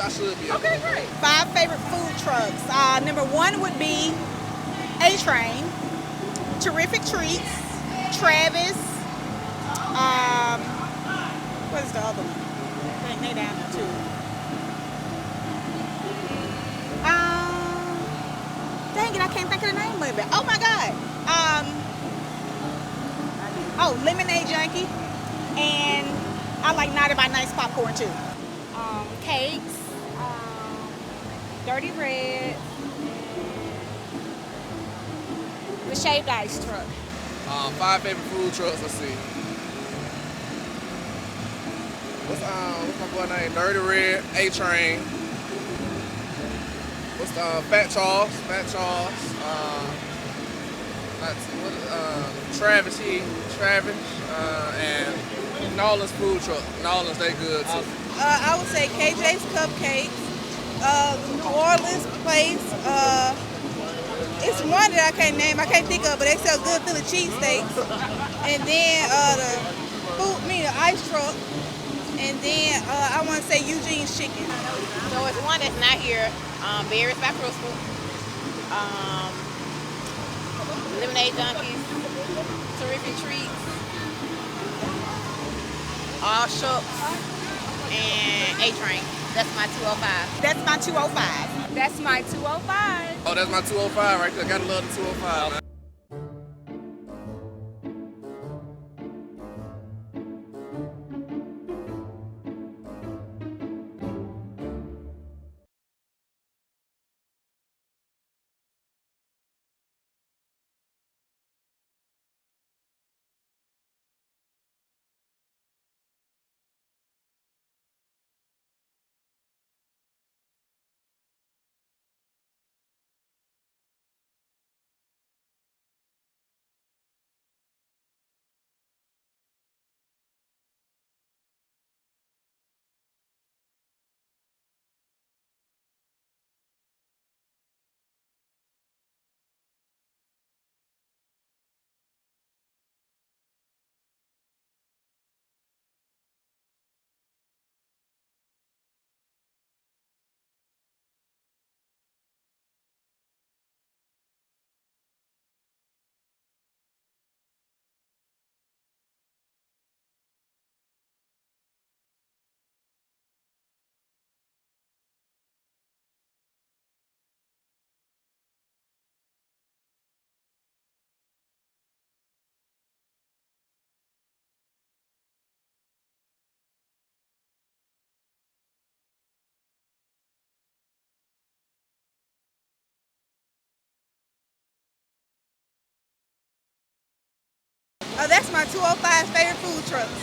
I should be. Okay, great. 5 favorite food trucks. Number 1 would be A-Train, Terrific Treats, Travis. What is the other one? I think they down there too. Dang it, I can't think of the name of it. Oh my God. Lemonade Junkie, and I like Naughty by Nice popcorn too. Cakes, Dirty Red, the Shaved Ice truck. 5 favorite food trucks. Let's see. What's my boy name? Dirty Red, A-Train. What's Fat Charles? Travis, and Nolan's food truck. Nolan's, they good too. I would say KJ's Cupcakes, New Orleans place. It's one that I can't name, I can't think of, but they sell good Philly cheesesteaks. And then the ice truck. And then I want to say Eugene's Chicken. So it's one that's not here. Berries by Crystal. Lemonade Junkies. Terrific Treats. All Shucks. And A-Train. That's my 205. That's my 205. That's my 205. Oh, that's my 205 right there. Gotta love the 205, man. That's my 205 favorite food trucks.